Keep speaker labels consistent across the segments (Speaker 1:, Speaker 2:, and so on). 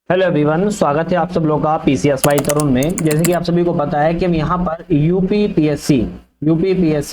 Speaker 1: Hello everyone, स्वागत है आप सब लोगों का पीसीएसवाई तरुण में। जैसे कि आप सभी को पता है कि हम यहाँ पर यूपीपीएससी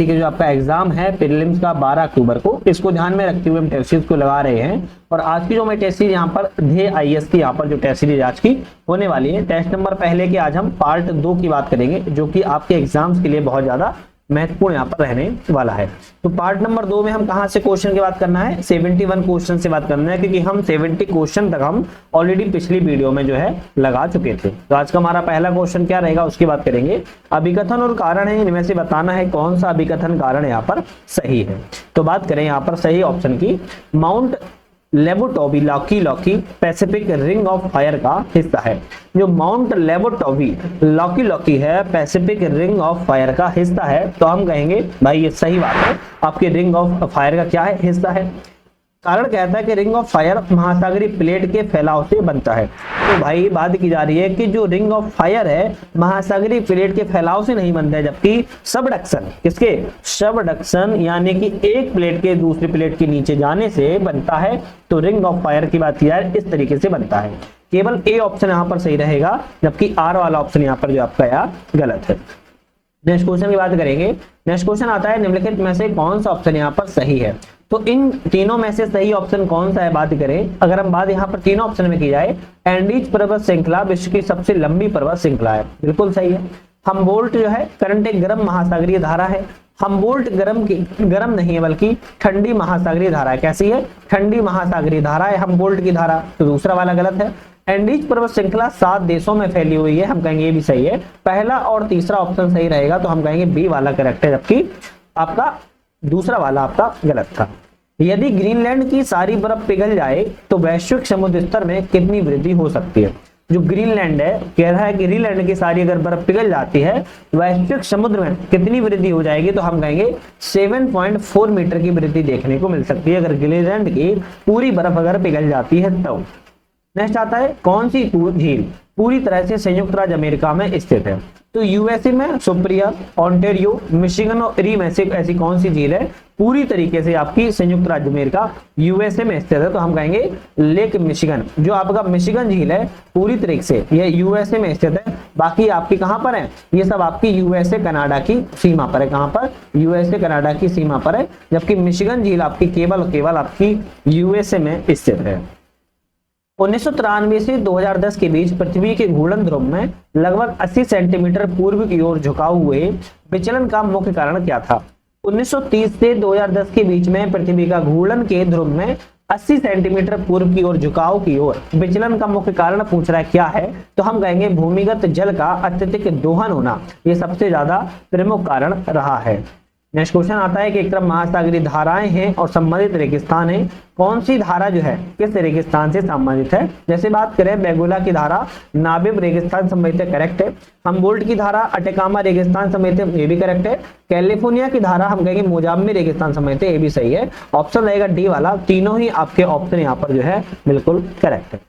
Speaker 1: के जो आपका एग्जाम है प्रीलिम्स का 12 अक्टूबर को, इसको ध्यान में रखते हुए हम टेस्ट सीरीज को लगा रहे हैं। और आज की जो हमारी टेस्ट सीरीज यहाँ पर ध्येय आईएएस की यहाँ पर जो टेस्ट सीरीज आज की होने वाली है, टेस्ट नंबर पहले की आज हम पार्ट 2 की बात करेंगे, जो कि आपके एग्जाम्स के लिए बहुत ज्यादा महत्वपूर्ण यहाँ पर रहने वाला है। तो पार्ट नंबर 2 में हम कहां से क्वेश्चन की बात करना है, 71 क्वेश्चन से बात करना है, क्योंकि हम 70 क्वेश्चन तक हम ऑलरेडी पिछली वीडियो में जो है लगा चुके थे। तो आज का हमारा पहला क्वेश्चन क्या रहेगा उसकी बात करेंगे। अभिकथन और कारण है, इनमें से बताना है कौन सा अभिकथन कारण यहाँ पर सही है। तो बात करें यहाँ पर सही ऑप्शन की, Mount Lewotobi Laki Pacific Ring of Fire का हिस्सा है। जो माउंट लेबोटोबी लॉकी है पैसिफिक रिंग ऑफ फायर का हिस्सा है, तो हम कहेंगे भाई ये सही बात है, आपके रिंग ऑफ फायर का क्या है, हिस्सा है। कारण कहता है कि रिंग ऑफ फायर महासागरीय प्लेट के फैलाव से बनता है। तो भाई बात की जा रही है कि जो रिंग ऑफ फायर है महासागरीय प्लेट के फैलाव से नहीं बनता है, जबकि सबडक्शन, किसके, सबडक्शन यानी कि एक प्लेट के दूसरी प्लेट के नीचे जाने से बनता है। तो रिंग ऑफ फायर की बात की जाए इस तरीके से बनता है। केवल ए ऑप्शन यहाँ पर सही रहेगा, जबकि आर वाला ऑप्शन यहाँ पर जो आपका यहाँ गलत है। नेक्स्ट क्वेश्चन की बात करेंगे। नेक्स्ट क्वेश्चन आता है, निम्नलिखित में से कौन सा ऑप्शन यहाँ पर सही है। तो इन तीनों में से सही ऑप्शन कौन सा है बात करें, अगर हम बात यहाँ पर तीनों ऑप्शन में की जाए, एंडीज पर्वत श्रृंखला विश्व की सबसे लंबी पर्वत श्रृंखला है, बिल्कुल सही है। हम्बोल्ट जो है करंट एक गर्म महासागरीय धारा है। हम्बोल्ट गर्म नहीं है बल्कि ठंडी महासागरीय धारा है। कैसी है, ठंडी महासागरीय धारा है हम्बोल्ट की धारा। तो दूसरा वाला गलत है। एंडीज पर्वत श्रृंखला 7 देशों में फैली हुई है, हम कहेंगे ये भी सही है। पहला और तीसरा ऑप्शन सही रहेगा, तो हम कहेंगे बी वाला करेक्ट है, जबकि आपका दूसरा वाला आपका गलत था। यदि ग्रीनलैंड की सारी बर्फ पिघल जाए तो वैश्विक समुद्र स्तर में कितनी वृद्धि हो सकती है। जो ग्रीनलैंड है, कह रहा है कि ग्रीनलैंड की सारी अगर बर्फ पिघल जाती है वैश्विक समुद्र में कितनी वृद्धि हो जाएगी, तो हम कहेंगे 7.4 मीटर की वृद्धि देखने को मिल सकती है, अगर ग्रीनलैंड की पूरी बर्फ अगर पिघल जाती है तो। नेक्स्ट आता है, कौन सी झील पूरी तरह से संयुक्त राज्य अमेरिका में स्थित है। तो यूएसए में सुप्रिया, ऑन्टेरियो, मिशिगन और इरी में से ऐसी कौन सी झील है पूरी तरीके से आपकी संयुक्त राज्य अमेरिका यूएसए में स्थित है, तो हम कहेंगे लेक मिशिगन। जो आपका मिशिगन झील है पूरी तरीके से ये यूएसए में स्थित है, बाकी आपकी कहां पर है, ये सब आपकी यूएसए कनाडा की सीमा पर है। कहां पर, यूएसए कनाडा की सीमा पर है, जबकि मिशिगन झील आपकी केवल आपकी यूएसए में स्थित है। 1993 से 2010 के बीच पृथ्वी के घूर्णन ध्रुव में लगभग 80 सेंटीमीटर पूर्व की ओर झुकाव हुए विचलन का मुख्य कारण क्या था। 1930 से 2010 के बीच में पृथ्वी का घूर्णन के ध्रुव में 80 सेंटीमीटर पूर्व की ओर झुकाव की ओर विचलन का मुख्य कारण पूछ रहा है क्या है, तो हम कहेंगे भूमिगत जल का अत्यधिक दोहन होना, ये सबसे ज्यादा प्रमुख कारण रहा है। नेक्स्ट क्वेश्चन आता है कि एक तरफ महासागरीय धाराएं हैं और संबंधित रेगिस्तान है, कौन सी धारा जो है किस रेगिस्तान से संबंधित है। जैसे बात करें बेगुला की धारा नाबिब रेगिस्तान संबंधित है, करेक्ट है। हम्बोल्ट की धारा अटेकामा रेगिस्तान संबंधित है, ये भी करेक्ट है। कैलिफोर्निया की धारा हम कहेंगे मोजाम्बिक रेगिस्तान संबंधित है, ये भी सही है। ऑप्शन रहेगा डी वाला, तीनों ही आपके ऑप्शन यहाँ पर जो है बिल्कुल करेक्ट है।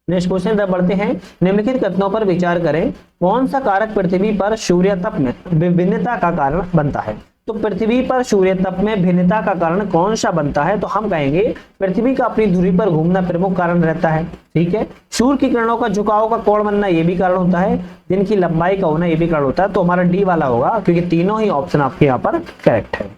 Speaker 1: नेक्स्ट क्वेश्चन तरफ बढ़ते हैं। निम्नलिखित कथनों पर विचार करें, कौन सा कारक पृथ्वी पर सूर्य तप में विभिन्नता का कारण बनता है। तो पृथ्वी पर सूर्य तप में भिन्नता का कारण कौन सा बनता है, तो हम कहेंगे पृथ्वी का अपनी धुरी पर घूमना प्रमुख कारण रहता है, ठीक है। सूर्य की किरणों का झुकाव का कोण बनना ये भी कारण होता है, दिन की लंबाई का होना ये भी कारण होता है। तो हमारा डी वाला होगा, क्योंकि तीनों ही ऑप्शन आपके यहाँ पर करेक्ट है।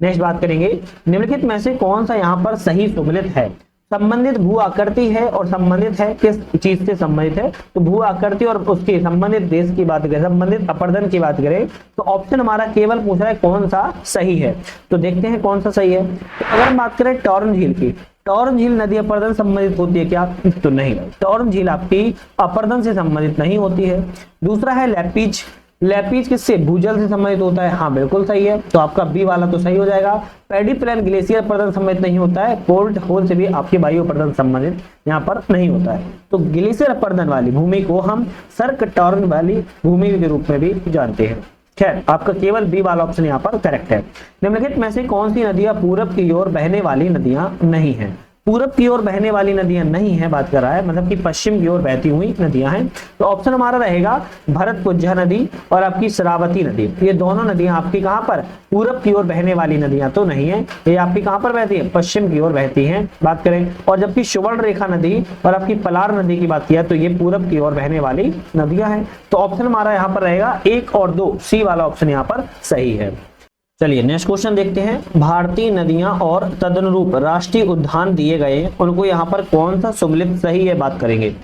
Speaker 1: नेक्स्ट बात करेंगे, निम्नलिखित में से कौन सा यहाँ पर सही सुमेलित है। संबंधित भू आकृति है और संबंधित है किस चीज से संबंधित है, तो भू आकृति और उसके संबंधित देश की बात करें, संबंधित अपर्दन की बात करें, तो ऑप्शन हमारा केवल पूछ रहा है कौन सा सही है। तो देखते हैं कौन सा सही है। तो अगर हम बात करें टॉर्न झील की, टॉर्न झील नदी अपर्दन संबंधित होती है क्या, तो नहीं, टॉर्न झील आपकी अपर्दन से संबंधित नहीं होती है। दूसरा है लेपीज, लेपीज किससे, भूजल से संबंधित होता है, हाँ बिल्कुल सही है, तो आपका बी वाला तो सही हो जाएगा। पैडी प्लेन ग्लेशियर अपर्दन संबंधित नहीं होता है, पोर्ट होल से भी आपके वायु अपर्दन संबंधित यहाँ पर नहीं होता है। तो ग्लेशियर अपर्दन वाली भूमि को हम सर्क टॉर्न वाली भूमि के रूप में भी जानते हैं। खैर आपका केवल बी वाला ऑप्शन यहाँ पर करेक्ट है। निम्नलिखित में से कौन सी नदियां पूरब की ओर बहने वाली नदियां नहीं है। पूरब की ओर बहने वाली नदियां नहीं है, बात कर रहा है मतलब कि पश्चिम की ओर बहती हुई नदियां हैं। तो ऑप्शन हमारा रहेगा भरतपुजा नदी और आपकी शरावती नदी। ये दोनों नदियां आपकी कहां पर, पूरब की ओर बहने वाली नदियां तो नहीं है, ये आपकी कहां पर बहती है, पश्चिम की ओर बहती हैं बात करें। और जबकि सुवर्ण रेखा नदी और आपकी पलार नदी की बात किया तो ये पूरब की ओर बहने वाली नदियां हैं। तो ऑप्शन हमारा यहाँ पर रहेगा 1 और 2, सी वाला ऑप्शन यहाँ पर सही है। चलिए नेक्स्ट क्वेश्चन देखते हैं। भारतीय नदियां और तदनुरूप राष्ट्रीय उद्यान दिए गए हैं, उनको यहाँ पर कौन सा सुमेलित सही है बात करेंगे।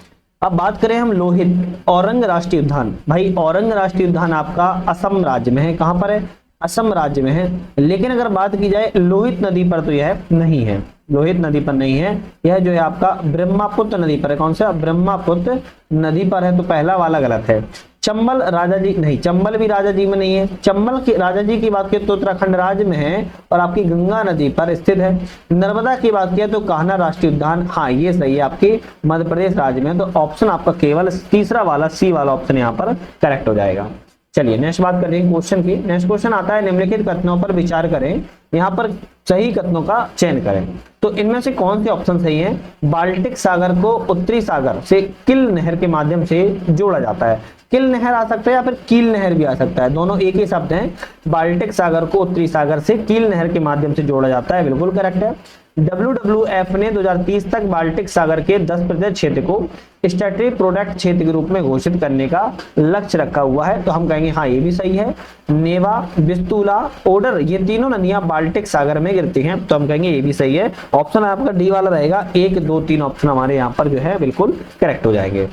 Speaker 1: अब बात करें हम लोहित औरंग राष्ट्रीय उद्यान। भाई औरंग राष्ट्रीय उद्यान आपका असम राज्य में है, कहां पर है, असम राज्य में है। लेकिन अगर बात की जाए लोहित नदी पर तो यह नहीं है, लोहित नदी पर नहीं है, यह जो है आपका ब्रह्मपुत्र नदी पर है। कौन सा, ब्रह्मपुत्र नदी पर है, तो पहला वाला गलत है। चंबल राजा जी नहीं, चंबल भी राजा जी में नहीं है। चंबल की राजा जी की बात करें तो उत्तराखंड राज्य में है और आपकी गंगा नदी पर स्थित है। नर्मदा की बात किया तो कान्हा राष्ट्रीय उद्यान, हाँ ये सही है, आपकी मध्य प्रदेश राज्य में। तो ऑप्शन आपका केवल तीसरा वाला सी वाला ऑप्शन यहाँ पर करेक्ट हो जाएगा। चलिए नेक्स्ट बात करेंगे क्वेश्चन की। नेक्स्ट क्वेश्चन आता है, निम्नलिखित कथनों पर विचार करें, यहाँ पर सही कथनों का चयन करें। तो इनमें से कौन से ऑप्शन सही हैं। बाल्टिक सागर को उत्तरी सागर से किल नहर के माध्यम से जोड़ा जाता है। किल नहर आ सकता है या फिर कील नहर भी आ सकता है, दोनों एक ही शब्द हैं। बाल्टिक सागर को उत्तरी सागर से कील नहर के माध्यम से जोड़ा जाता है, बिल्कुल करेक्ट है। WWF ने 2030 तक बाल्टिक सागर के 10% क्षेत्र को स्टैट्यूटरी प्रोटेक्ट क्षेत्र के रूप में घोषित करने का लक्ष्य रखा हुआ है, तो हम कहेंगे हाँ ये भी सही है। नेवा, विस्तुला, ओडर ये तीनों नदियां बाल्टिक सागर में गिरती हैं, तो हम कहेंगे ये भी सही है। ऑप्शन आपका डी वाला रहेगा, 1, 2, 3 ऑप्शन हमारे यहाँ पर जो है बिल्कुल करेक्ट हो जाएंगे।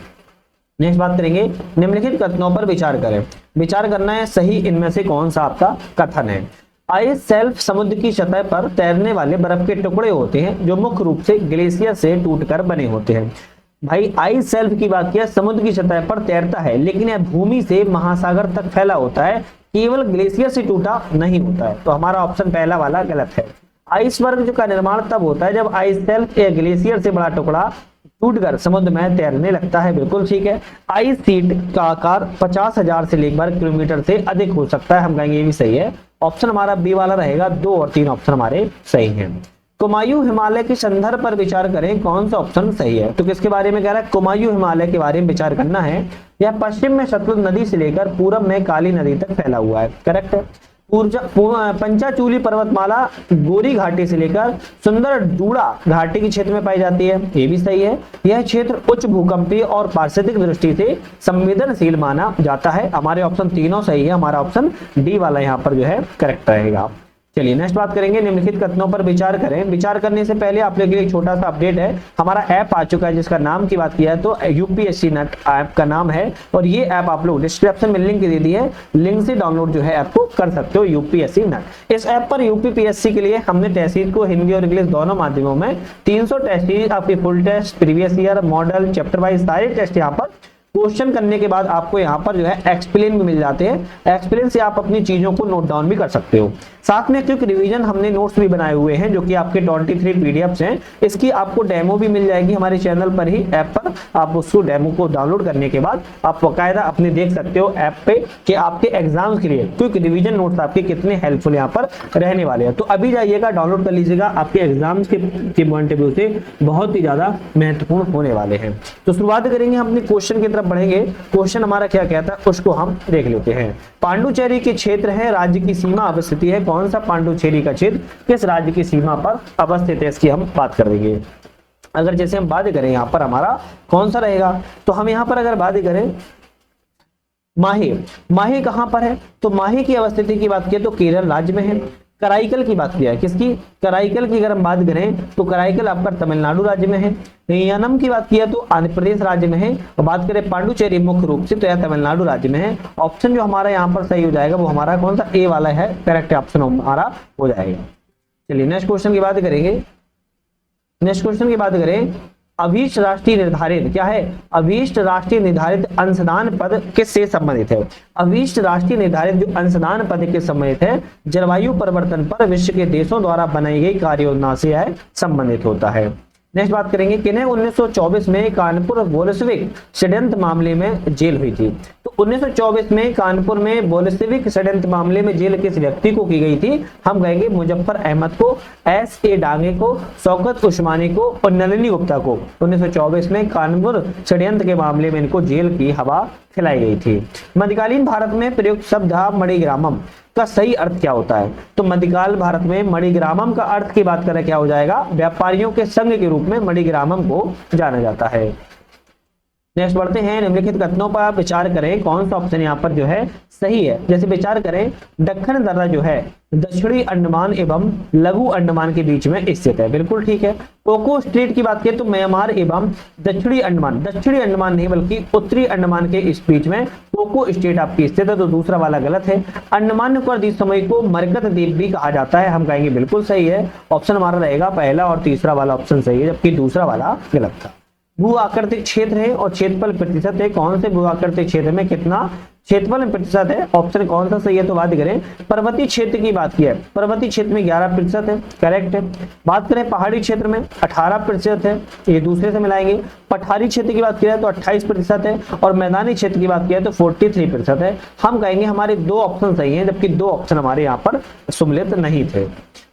Speaker 1: नेक्स्ट बात करेंगे, निम्नलिखित कथनों पर विचार करें। विचार करना है सही इनमें से कौन सा आपका कथन है। आइस शेल्फ समुद्र की सतह पर तैरने वाले बर्फ के टुकड़े होते हैं जो मुख्य रूप से ग्लेशियर से टूटकर बने होते हैं। भाई आइस शेल्फ की बात किया, समुद्र की सतह पर तैरता है लेकिन यह भूमि से महासागर तक फैला होता है, केवल ग्लेशियर से टूटा नहीं होता है, तो हमारा ऑप्शन पहला वाला गलत है। आइसबर्ग का निर्माण तब होता है जब आइस शेल्फ या ग्लेशियर से बड़ा टुकड़ा टूटकर समुद्र में तैरने लगता है, बिल्कुल ठीक है। आइस शीट का आकार 50,000 से लेकर किलोमीटर से अधिक हो सकता है, हम कहेंगे ये भी सही है। ऑप्शन हमारा बी वाला रहेगा, 2 और 3 ऑप्शन हमारे सही हैं। कुमायूं हिमालय के संदर्भ पर विचार करें, कौन सा ऑप्शन सही है। तो किसके बारे में कह रहा है, कुमायूं हिमालय के बारे में विचार करना है। यह पश्चिम में सतलुज नदी से लेकर पूरब में काली नदी तक फैला हुआ है, करेक्ट है। पंचाचूली पर्वतमाला गोरी घाटी से लेकर सुंदर डूडा घाटी के क्षेत्र में पाई जाती है, ये भी सही है। यह क्षेत्र उच्च भूकंपीय और पारिस्थितिक दृष्टि से संवेदनशील माना जाता है, हमारे ऑप्शन तीनों सही है, हमारा ऑप्शन डी वाला यहाँ पर जो है करेक्ट रहेगा। चलिए नेक्स्ट बात करेंगे, निम्नलिखित कथनों पर विचार करें। विचार करने से पहले आप लोगों के लिए एक छोटा सा अपडेट है, हमारा ऐप आ चुका है जिसका नाम की बात किया है तो यूपीएससी नेट ऐप का नाम है, और ये ऐप आप लोग डिस्क्रिप्शन में लिंक दे दी है, लिंक से डाउनलोड जो है ऐप को कर सकते हो, यूपीएससी नेट। इस ऐप पर यूपीपीएससी के लिए हमने टेस्ट सीरीज को हिंदी और इंग्लिश दोनों माध्यमों में 300 टेस्ट सीरीज, आपकी full test, previous year, model, chapter wise सारे टेस्ट यहाँ पर क्वेश्चन करने के बाद आपको यहाँ पर जो है एक्सप्लेन भी मिल जाते हैं। एक्सप्लेन से आप अपनी चीजों को नोट डाउन भी कर सकते हो। साथ में क्विक रिवीजन हमने नोट्स भी बनाए हुए हैं जो कि आपके 23 पीडीएफ्स हैं, इसकी आपको डेमो भी मिल जाएगी हमारे चैनल पर ही, ऐप पर। आप उसको डेमो को डाउनलोड करने के बाद आप बाकायदा अपने देख सकते हो ऐप पे कि आपके एग्जाम्स के लिए क्विक रिवीजन नोट्स आपके कितने हेल्पफुल यहाँ पर रहने वाले हैं। तो अभी जाइएगा, डाउनलोड कर लीजिएगा, आपके एग्जाम्स के पॉइंट ऑफ व्यू से बहुत ही ज्यादा महत्वपूर्ण होने वाले हैं। तो शुरुआत करेंगे हम अपने क्वेश्चन की तरफ बढ़ेंगे। क्वेश्चन हमारा क्या कहता है उसको हम देख लेते हैं। पांडुचेरी के क्षेत्र है, राज्य की सीमा अवस्थिति है, कौन सा पांडुचेरी का क्षेत्र किस राज्य की सीमा पर अवस्थित है, इसकी हम बात कर देंगे। अगर जैसे हम बात करें यहाँ पर हमारा कौन सा रहेगा, तो हम यहाँ पर अगर बात करें माहे, माहे कहां पर है, तो माहे की अवस्थिति की बात किया तो केरल राज्य में है। कराईकल की बात किया है, किसकी, कराईकल की अगर हम बात करें तो कराईकल आपका तमिलनाडु राज्य में है। यनम की बात किया तो आंध्र प्रदेश राज्य में है, और बात करें पांडुचेरी मुख्य रूप से तो यह तमिलनाडु राज्य में है। ऑप्शन जो हमारा यहाँ पर सही हो जाएगा वो हमारा कौन सा, ए वाला है, करेक्ट ऑप्शन हमारा हो जाएगा। चलिए नेक्स्ट क्वेश्चन की बात करेंगे। नेक्स्ट क्वेश्चन की बात करें, अभीष्ट राष्ट्रीय निर्धारित क्या है, अभीष्ट राष्ट्रीय निर्धारित अंशदान पद किससे संबंधित है। अभीष्ट राष्ट्रीय निर्धारित जो अंशदान पद के संबंधित है, जलवायु परिवर्तन पर विश्व के देशों द्वारा बनाई गई कार्य योजना से है संबंधित होता है। नेक्स्ट बात करेंगे, किन्हें 1924 में कानपुर बोल्शेविक षड्यंत्र मामले में जेल हुई थी। तो 1924 में कानपुर में बोल्शेविक षड्यंत्र मामले में जेल किस व्यक्ति को की गई थी? हम कहेंगे मुजफ्फर अहमद को, S.A. डांगे को, शौकत उस्मानी को और नलिनी गुप्ता को। 1924 में कानपुर षड्यंत्र के मामले में इनको जेल की हवा खिलाई गई थी। मध्यकालीन भारत में प्रयुक्त शब्द मणिग्रामम का सही अर्थ क्या होता है? तो मध्यकाल भारत में मणिग्रामम का अर्थ की बात करें क्या हो जाएगा? व्यापारियों के संघ के रूप में मणिग्रामम को जाना जाता है। नेक्स्ट बढ़ते हैं, निम्नलिखित कथनों पर आप विचार करें कौन सा ऑप्शन यहाँ पर जो है सही है। जैसे विचार करें, दक्कन दर्रा जो है दक्षिणी अंडमान एवं लघु अंडमान के बीच में स्थित है, बिल्कुल ठीक है। कोको स्ट्रेट की बात करें तो म्यांमार एवं दक्षिणी अंडमान नहीं बल्कि उत्तरी अंडमान के इस बीच में कोको स्टेट आपकी स्थित है, तो दूसरा वाला गलत है। अंडमान निकोबार द्वीप समूह को मरकत द्वीप भी कहा जाता है, हम कहेंगे बिल्कुल सही है। ऑप्शन हमारा रहेगा पहला और तीसरा वाला ऑप्शन सही है, जबकि दूसरा वाला गलत था। भू आकृतिक क्षेत्र है और क्षेत्रफल प्रतिशत है, कौन से भू आकृतिक क्षेत्र में कितना क्षेत्रफल प्रतिशत है? ऑप्शन कौन सा सही है? तो बात करें पर्वतीय क्षेत्र की बात की है, पर्वतीय क्षेत्र में 11% है, करेक्ट है। बात करें पहाड़ी क्षेत्र में 18% है, ये दूसरे से मिलाएंगे। पठारी क्षेत्र की बात किया तो 28% है और मैदानी क्षेत्र की बात किया तो 43% है। हम कहेंगे हमारे दो ऑप्शन सही है, जबकि दो ऑप्शन हमारे यहाँ पर सम्मिलित नहीं थे।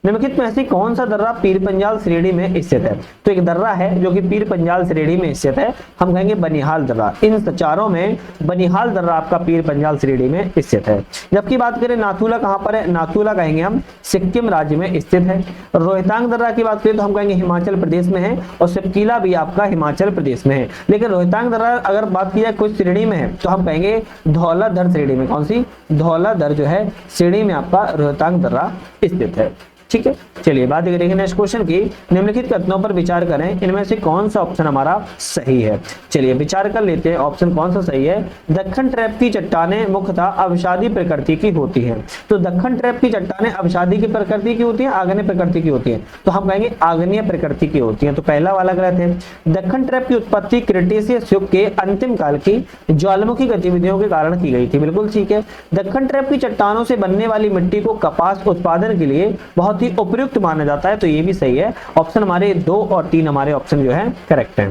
Speaker 1: निम्नलिखित में ऐसी कौन सा दर्रा पीर पंजाल श्रेणी में स्थित है? तो एक दर्रा है जो कि पीर पंजाल श्रेणी में स्थित है, हम कहेंगे बनिहाल दर्रा। इन चारों में बनिहाल दर्रा आपका पीर पंजाल श्रेणी में स्थित है। जबकि बात करें नाथुला कहां पर है? नाथुला कहेंगे हम सिक्किम राज्य में स्थित है। रोहतांग दर्रा की बात करें तो हम कहेंगे हिमाचल प्रदेश में है और सिपकीला भी आपका हिमाचल प्रदेश में है। लेकिन रोहतांग दर्रा अगर बात की जाए कुछ श्रेणी में है तो हम कहेंगे धौलाधर श्रेणी में। कौन सी? धौलाधर जो है श्रेणी में आपका रोहतांग दर्रा स्थित है, ठीक है। चलिए बात करेंगे नेक्स्ट क्वेश्चन की, निम्नलिखित कथनों पर विचार करें, इनमें से कौन सा ऑप्शन हमारा सही है? चलिए विचार कर लेते हैं ऑप्शन कौन सा सही है। दक्कन ट्रैप की चट्टानें मुख्यतः अवसादी प्रकृति की होती हैं, तो दक्कन ट्रैप की चट्टानें अवसादी की प्रकृति की होती है, आग्नेय प्रकृति की होती है, तो हम कहेंगे आग्नेय प्रकृति की होती है, तो पहला वाला गलत है। दक्कन ट्रैप की उत्पत्ति क्रिटेशियस युग के अंतिम काल की ज्वालामुखी गतिविधियों के कारण की गई थी, बिल्कुल ठीक है। दक्कन ट्रैप की चट्टानों से बनने वाली मिट्टी को कपास उत्पादन के लिए बहुत ही उपयुक्त माना जाता है, तो ये भी सही है। ऑप्शन हमारे 2 और 3 हमारे ऑप्शन जो है करेक्ट है।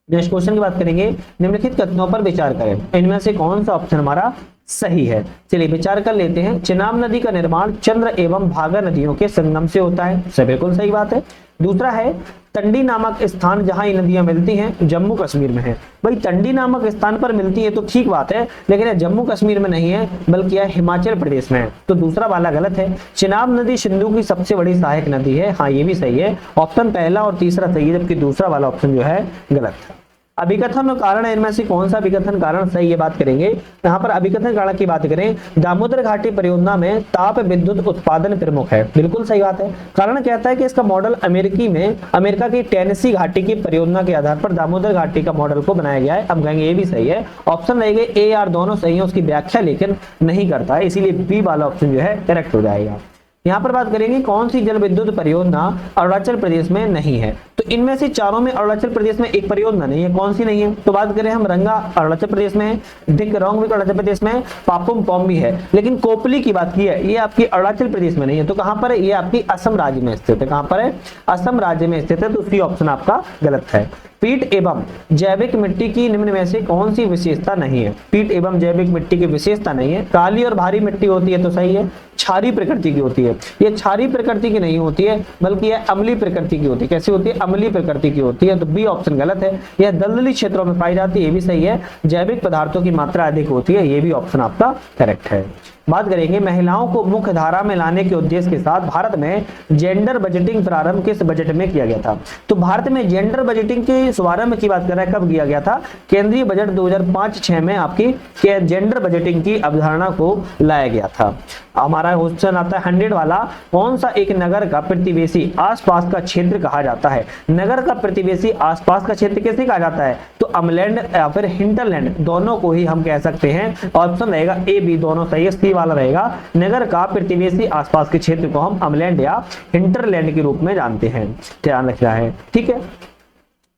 Speaker 1: नेक्स्ट क्वेश्चन की बात करेंगे, निम्नलिखित कथनों पर विचार करें, इनमें से कौन सा ऑप्शन हमारा सही है? चलिए विचार कर लेते हैं। चिनाब नदी का निर्माण चंद्र एवं भागा नदियों के संगम से होता है, सब बिल्कुल सही बात है। दूसरा है टंडी नामक स्थान जहां ये नदियां मिलती हैं जम्मू कश्मीर में है। भाई टंडी नामक स्थान पर मिलती है तो ठीक बात है, लेकिन यह जम्मू कश्मीर में नहीं है बल्कि यह हिमाचल प्रदेश में है, तो दूसरा वाला गलत है। चिनाब नदी सिंधु की सबसे बड़ी सहायक नदी है, हाँ ये भी सही है। ऑप्शन पहला और तीसरा सही है, जबकि दूसरा वाला ऑप्शन जो है गलत है। अभिकथन और कारण है, इनमें से कौन सा अभिकथन कारण सही है बात करेंगे। यहाँ पर अभिकथन कारण की बात करें, दामोदर घाटी परियोजना में ताप विद्युत उत्पादन प्रमुख है, बिल्कुल सही बात है। कारण कहता है कि इसका मॉडल अमेरिका की टेनेसी घाटी की परियोजना के आधार पर दामोदर घाटी का मॉडल को बनाया गया है, हम कहेंगे ये भी सही है। ऑप्शन रहेंगे ए आर दोनों सही है, उसकी व्याख्या लेकिन नहीं करता है, इसीलिए बी वाला ऑप्शन जो है करेक्ट हो जाएगा। यहाँ पर बात करेंगे कौन सी जल विद्युत परियोजना अरुणाचल प्रदेश में नहीं है, तो इनमें से चारों में अरुणाचल प्रदेश में एक परियोजना नहीं है, कौन सी नहीं है? तो बात करें हम रंगा अरुणाचल प्रदेश में है, डिक्रोंग भी अरुणाचल प्रदेश में है, पापुम पोम भी है, लेकिन कोपली की बात की है ये आपकी अरुणाचल प्रदेश में नहीं है, तो कहां पर है? ये आपकी असम राज्य में स्थित है। कहां पर है? असम राज्य में स्थित है, तो सी ऑप्शन आपका गलत है। पीट एवं जैविक मिट्टी की निम्न में से कौन सी विशेषता नहीं है? पीट एवं जैविक मिट्टी की विशेषता नहीं है। काली और भारी मिट्टी होती है तो सही है, क्षारीय प्रकृति की होती है। ये क्षारीय प्रकृति की नहीं होती है बल्कि यह अम्लीय प्रकृति की होती है। कैसी होती है? अम्लीय प्रकृति की होती है, तो बी ऑप्शन गलत है। यह दलदली क्षेत्रों में पाई जाती है, ये भी सही है। जैविक पदार्थों की मात्रा अधिक होती है, ये भी ऑप्शन आपका करेक्ट है। बात करेंगे महिलाओं को मुख्य धारा में लाने के उद्देश्य के साथ भारत में जेंडर बजटिंग प्रारंभ किस बजट में किया गया था? तो भारत में जेंडर बजटिंग के शुभारंभ की बात कर रहे हैं, कब किया गया था? केंद्रीय बजट 2005-6 में आपकी जेंडर बजटिंग की अवधारणा को लाया गया था। हमारा क्वेश्चन आता है 100 वाला, कौन सा एक नगर का प्रतिवेशी आसपास का क्षेत्र कहा जाता है? नगर का प्रतिवेशी आसपास का क्षेत्र कैसे कहा जाता है? तो अमलैंड या फिर हिंटरलैंड दोनों को ही हम कह सकते हैं। ऑप्शन रहेगा ए बी दोनों सही है, सी वाला रहेगा। नगर का प्रतिवेशी आसपास के क्षेत्र को हम अमलैंड या हिंटरलैंड के रूप में जानते हैं, ध्यान रखना है, ठीक है।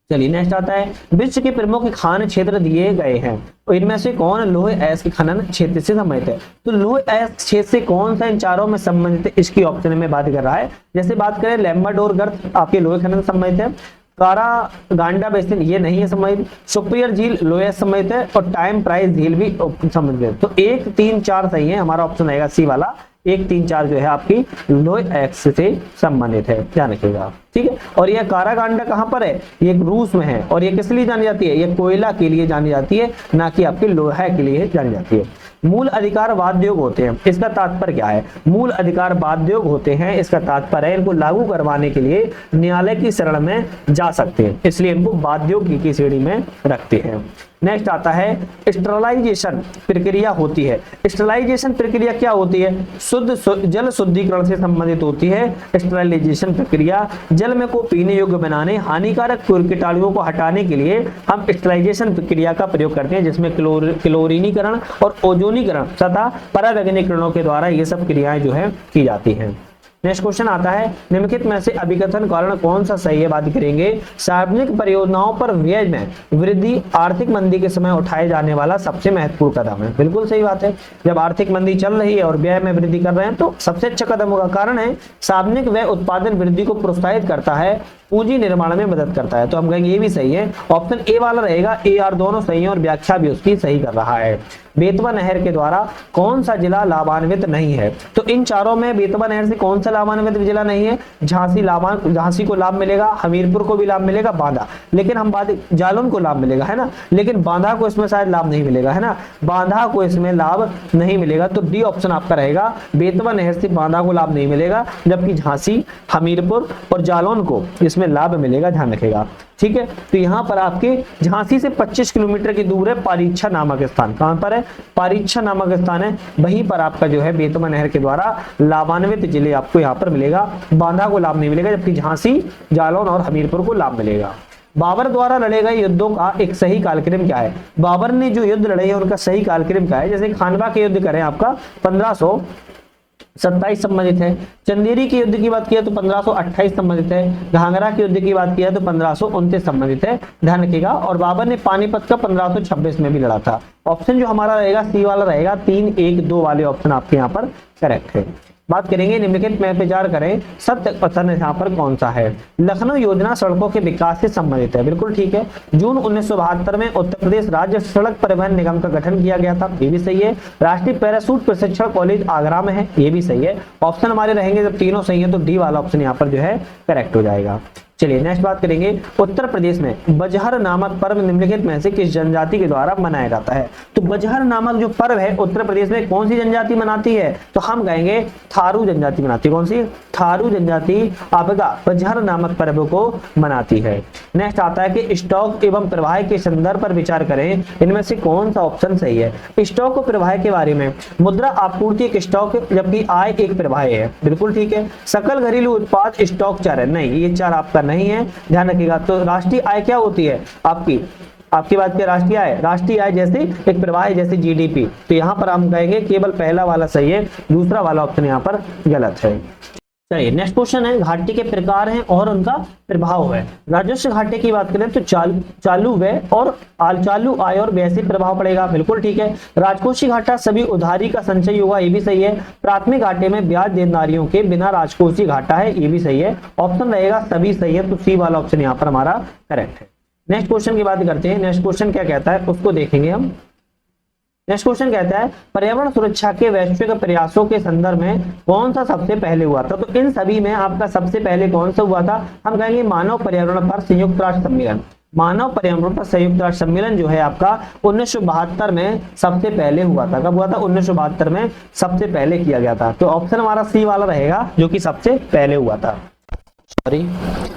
Speaker 1: चलिए नेक्स्ट आता है, विश्व के प्रमुख खान क्षेत्र दिए गए हैं, तो इनमें से कौन लोहे अयस्क खनन क्षेत्र से संबंधित है? तो लोहे अयस्क क्षेत्र से कौन सा इन चारों में संबंधित है, इसकी ऑप्शन में बात कर रहा है। जैसे बात करें लैम्बाडोर गर्त आपके लोहे खनन संबंधित है, कारा गांडा बेसिन ये नहीं है संबंधित, सुपिरियर झील लोअर संबंधित है, और टाइम प्राइस झील भी संबंधित है। तो 1 3 4 सही है, हमारा ऑप्शन रहेगा सी वाला 1 3 4 जो है आपकी लोअर एक्स से संबंधित है, ध्यान रखिएगा। ठीक है, और यह कारागांडा कहां पर है, ये रूस में है, और ये किस लिए जानी जाती है, ये कोयला के लिए जानी जाती है, ना कि आपके लोहा के लिए जानी जाती है। मूल अधिकार बाध्योग होते हैं, इसका तात्पर्य क्या है, मूल अधिकार बाध्योग होते हैं, इसका तात्पर्य है इनको लागू करवाने के लिए न्यायालय की शरण में जा सकते हैं, इसलिए इनको बाध्योग की श्रेणी में रखते हैं। नेक्स्ट आता है स्टरलाइजेशन प्रक्रिया होती है। स्टरलाइजेशन प्रक्रिया क्या होती है, शुद्ध जल शुद्धिकरण से संबंधित होती है। स्टरलाइजेशन प्रक्रिया जल में को पीने योग्य बनाने, हानिकारक कीटाणुओं को हटाने के लिए हम स्टरलाइजेशन प्रक्रिया का प्रयोग करते हैं, जिसमें क्लोरीनीकरण और ओजोनीकरण तथा परावैज्ञानिकरणों के द्वारा ये सब क्रियाएं जो है की जाती हैं। नेक्स्ट क्वेश्चन आता है निम्नलिखित में से अभिकथन कारण कौन सा सही है, बात करेंगे। सार्वजनिक परियोजनाओं पर व्यय में वृद्धि आर्थिक मंदी के समय उठाए जाने वाला सबसे महत्वपूर्ण कदम है, बिल्कुल सही बात है। जब आर्थिक मंदी चल रही है और व्यय में वृद्धि कर रहे हैं तो सबसे अच्छा कदम होगा। कारण है सार्वजनिक व्यय उत्पादन वृद्धि को प्रोत्साहित करता है, पूंजी निर्माण में मदद करता है, तो हम कहेंगे ये भी सही है, ऑप्शन ए वाला रहेगा। ए आर दोनों सही है और व्याख्या भी उसकी सही कर रहा है। बेतवा नहर के द्वारा कौन सा जिला लाभान्वित नहीं है, तो इन चारों में बेतवा नहर से कौन सा लाभान्वित जिला नहीं है, झांसी को लाभ मिलेगा, हमीरपुर को भी लाभ मिलेगा, बांदा, लेकिन हम बात जालौन को लाभ मिलेगा है ना, लेकिन बांदा को इसमें शायद लाभ नहीं मिलेगा है ना, बांदा को इसमें लाभ नहीं मिलेगा, तो डी ऑप्शन आपका रहेगा। बेतवा नहर से बांदा को लाभ नहीं मिलेगा, जबकि झांसी, हमीरपुर और जालौन को इसमें लाभ मिलेगा, ध्यान रखेगा। ठीक है, तो यहाँ पर आपके झांसी से 25 किलोमीटर की दूर है पारीच्छा नामक स्थान, कहां पर है, पारीच्छा नामक स्थान है, वहीं पर आपका जो है बेतवा नहर के द्वारा लाभान्वित जिले आपको यहाँ पर मिलेगा। बांदा को लाभ नहीं मिलेगा, जबकि झांसी, जालौन और हमीरपुर को लाभ मिलेगा। बाबर द्वारा लड़े गए युद्धों का एक सही कालक्रम क्या है, बाबर ने जो युद्ध लड़े हैं उनका सही कालक्रम क्या है। जैसे खानवा के युद्ध करें आपका 1527 संबंधित है, चंदेरी के युद्ध की बात किया तो 1528 संबंधित है, घाघरा के युद्ध की बात किया तो 1529 संबंधित है, ध्यान रखिएगा। और बाबर ने पानीपत का 1526 में भी लड़ा था। ऑप्शन जो हमारा रहेगा सी वाला रहेगा, 3 1 2 वाले ऑप्शन आपके यहाँ पर करेक्ट है। बात करेंगे निम्नलिखित में विचार करें सत्य कथन यहाँ पर कौन सा है। लखनऊ योजना सड़कों के विकास से संबंधित है, बिल्कुल ठीक है। जून 1972 में उत्तर प्रदेश राज्य सड़क परिवहन निगम का गठन किया गया था, ये भी सही है। राष्ट्रीय पैराशूट प्रशिक्षण कॉलेज आगरा में है, ये भी सही है। ऑप्शन हमारे रहेंगे जब तीनों सही है तो डी वाला ऑप्शन यहाँ पर जो है करेक्ट हो जाएगा। चलिए नेक्स्ट बात करेंगे, उत्तर प्रदेश में बजहर नामक पर्व निम्नलिखित में से किस जनजाति के द्वारा मनाया जाता है। तो बजहर नामक जो पर्व है उत्तर प्रदेश में कौन सी जनजाति मनाती है, तो हम कहेंगे थारू जनजाति मनाती है। कौन सी, थारू जनजाति आपका बजहर नामक पर्व को मनाती है। नेक्स्ट आता है कि स्टॉक एवं प्रवाह के संदर्भ पर विचार करें, इनमें से कौन सा ऑप्शन सही है। स्टॉक और प्रवाह के बारे में, मुद्रा आपूर्ति एक स्टॉक जबकि आय एक प्रवाह है, बिल्कुल ठीक है। सकल घरेलू उत्पाद स्टॉक 4 है, नहीं ये 4 आपका नहीं है, ध्यान रखिएगा। तो राष्ट्रीय आय क्या होती है आपकी बात की राष्ट्रीय आय जैसे एक प्रवाह है जैसे जीडीपी, तो यहाँ पर हम कहेंगे केवल पहला वाला सही है, दूसरा वाला ऑप्शन यहाँ पर गलत है। चलिए नेक्स्ट क्वेश्चन है, घाटे के प्रकार हैं और उनका प्रभाव है। राजस्व घाटे की बात करें तो चालू व्यय और चालू आय और व्यय से प्रभाव पड़ेगा, बिल्कुल ठीक है। राजकोषीय घाटा सभी उधारी का संचय होगा, ये भी सही है। प्राथमिक घाटे में ब्याज देनदारियों के बिना राजकोषीय घाटा है, ये भी सही है। ऑप्शन रहेगा सभी सही है, तो सी वाला ऑप्शन यहाँ पर हमारा करेक्ट है। नेक्स्ट क्वेश्चन की बात करते हैं, नेक्स्ट क्वेश्चन क्या कहता है उसको देखेंगे हम। नेक्स्ट क्वेश्चन कहता है पर्यावरण सुरक्षा के वैश्विक प्रयासों के संदर्भ में कौन सा सबसे पहले हुआ था। तो इन सभी में आपका सबसे पहले कौन सा हुआ था, हम कहेंगे मानव पर्यावरण पर संयुक्त राष्ट्र सम्मेलन। मानव पर्यावरण पर संयुक्त राष्ट्र सम्मेलन जो है आपका 1972 में सबसे पहले हुआ था। कब हुआ था, 1972 में सबसे पहले किया गया था। तो ऑप्शन हमारा सी वाला रहेगा जो कि सबसे पहले हुआ था। सॉरी,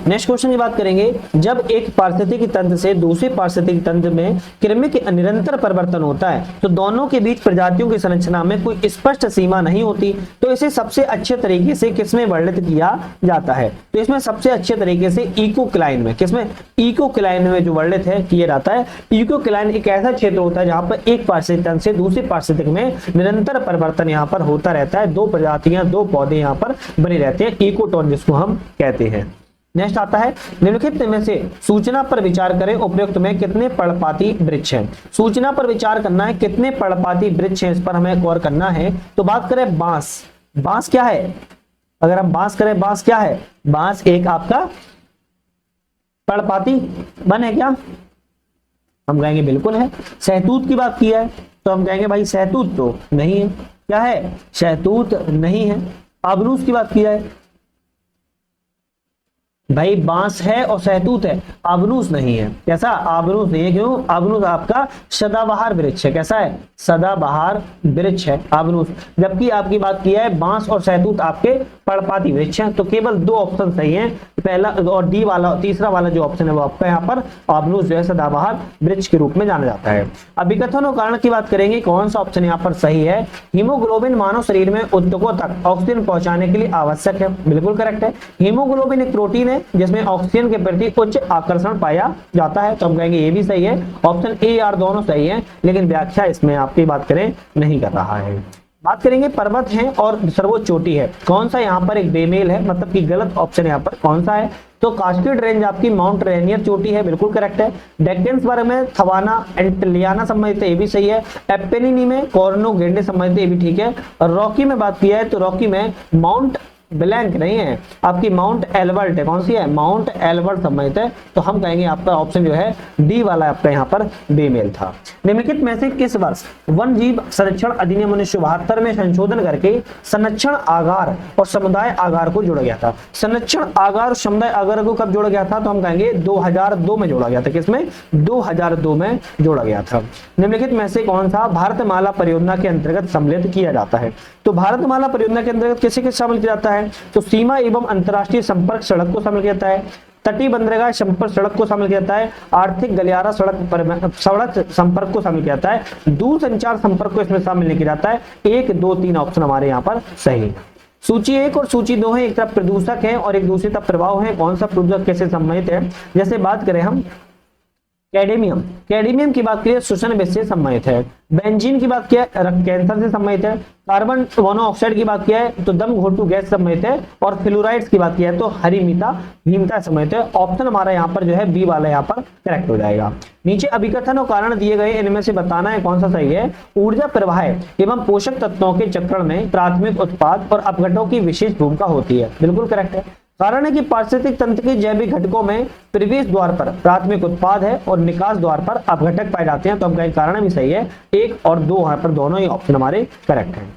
Speaker 1: नेक्स्ट क्वेश्चन की बात करेंगे, जब एक पारिस्थितिकी तंत्र से दूसरे पारिस्थितिकी तंत्र में कृमि के निरंतर परिवर्तन होता है तो दोनों के बीच प्रजातियों की संरचना में कोई स्पष्ट सीमा नहीं होती, तो इसे सबसे अच्छे तरीके से किसमें वर्णित किया जाता है। तो इसमें सबसे अच्छे तरीके से इकोक्लाइन में, किसमें, इकोक्लाइन में जो वर्णित है किया जाता है। इकोक्लाइन एक ऐसा क्षेत्र होता है जहां पर एक पारिस्थितिक तंत्र से दूसरे पारिस्थितिक में निरंतर परिवर्तन यहाँ पर होता रहता है, 2 प्रजातियां 2 पौधे यहाँ पर बने रहते हैं, इकोटोन जिसको हम कहते हैं। नेक्स्ट आता है निम्नलिखित में से सूचना पर विचार करें, उपयुक्त में कितने पर्णपाती वृक्ष हैं। सूचना पर विचार करना है कितने पर्णपाती वृक्ष हैं, इस पर हमें गौर करना है। तो बात करें बांस, बांस क्या है, अगर हम बांस करें, बांस क्या है, बांस एक आपका पर्णपाती वन है क्या? हम कहेंगे बिल्कुल है। सहतूत की बात की है तो हम कहेंगे भाई सहतूत तो नहीं है। क्या है? सहतूत नहीं है। आबनूस की बात की जाए, भाई बांस है और सहतूत है, आबनूस नहीं है। कैसा? आबनूस नहीं है। क्यों? आबनूस आपका सदाबहार वृक्ष है। कैसा है? सदाबहार वृक्ष है आबनूस। जबकि आपकी बात की है बांस और सहतूत आपके पर्णपाती वृक्ष हैं। तो केवल दो ऑप्शन सही हैं, पहला और डी वाला, तीसरा वाला जो ऑप्शन है वो आपका यहाँ पर आबनूस जो है सदाबहार वृक्ष के रूप में जाना जाता है। अभिकथन और कारण की बात करेंगे, कौन सा ऑप्शन यहाँ पर सही है? हीमोग्लोबिन मानव शरीर में ऊतकों तक ऑक्सीजन पहुंचाने के लिए आवश्यक है। बिल्कुल करेक्ट है। हीमोग्लोबिन एक प्रोटीन है जिसमें ऑक्सीजन के प्रति उच्च आकर्षण पाया जाता है। तो हम कहेंगे ये भी सही है। ऑप्शन ए आर दोनों सही है, लेकिन व्याख्या इसमें आपकी बात करें नहीं कर रहा है। बात करेंगे पर्वत है और सर्वोच्च चोटी है, कौन सा यहाँ पर एक बेमेल है, मतलब कि गलत ऑप्शन यहाँ पर कौन सा है? तो कास्केड रेंज आपकी माउंट रेनियर चोटी है। बिल्कुल करेक्ट है। डेक्कन्सबर्ग में थवाना एंटलियाना संबंधित है, ये भी सही है। एपेनिनी में कॉर्नो गेंडे संबंधित, ये भी ठीक है। और रॉकी में बात किया है तो रॉकी में माउंट ब्लैंक नहीं है, आपकी माउंट एल्बर्ट है। कौन सी है? माउंट एल्बर्ट संबंधित है। तो हम कहेंगे आपका ऑप्शन जो है डी वाला आपका यहाँ पर बेमेल था। निम्नलिखित में से किस वर्ष वन जीव संरक्षण अधिनियम 1972 में संशोधन करके संरक्षण आगार और समुदाय आगार को जोड़ा गया था? संरक्षण आगार और समुदाय आगार को कब जोड़ा गया था? तो हम कहेंगे 2002 में जोड़ा गया था। किसमें? 2002 में जोड़ा गया था। निम्नलिखित में से कौन सा भारतमाला परियोजना के अंतर्गत सम्मिलित किया जाता है? तो भारतमाला परियोजना के अंतर्गत किसे किसे शामिल किया जाता है? तो सीमा एवं अंतरराष्ट्रीय संपर्क सड़क को शामिल किया जाता है, तटीय बंदरगाह संपर्क सड़क को शामिल किया जाता है, आर्थिक गलियारा सड़क संपर्क को शामिल किया जाता है, दूरसंचार संपर्क को इसमें शामिल नहीं किया जाता है। 1, 2, 3 ऑप्शन हमारे यहाँ पर सही है। सूची 1 और सूची 2 है, एक तरफ प्रदूषक है और एक दूसरी तरफ प्रभाव है। कौन सा प्रदूषक कैसे संबंधित है? जैसे बात करें हम कैडमियम, कैडमियम की बात करें श्वसन विष से संबंधित है। बेंजीन की बात किया है कैंसर से संबंधित है। कार्बन मोनोऑक्साइड की बात किया है तो दम घोटू गैस संबंधित है। और फ्लोराइड्स की बात किया है तो हरिमिता हीमता संबंधित है। ऑप्शन हमारा यहाँ पर जो है बी वाला यहाँ पर करेक्ट हो जाएगा। नीचे अभिकथन और कारण दिए गए, इनमें से बताना है कौन सा सही है। ऊर्जा प्रवाह एवं पोषक तत्वों के चक्रण में प्राथमिक उत्पाद और अपघटों की विशेष भूमिका होती है। बिल्कुल करेक्ट है। कारण है कि पारिस्थितिक तंत्र के जैविक घटकों में प्रवेश द्वार पर प्राथमिक उत्पाद है और निकास द्वार पर अपघटक पाए जाते हैं। तो हम कहें कारण भी सही है। 1 और 2 यहाँ पर दोनों ही ऑप्शन हमारे करेक्ट हैं।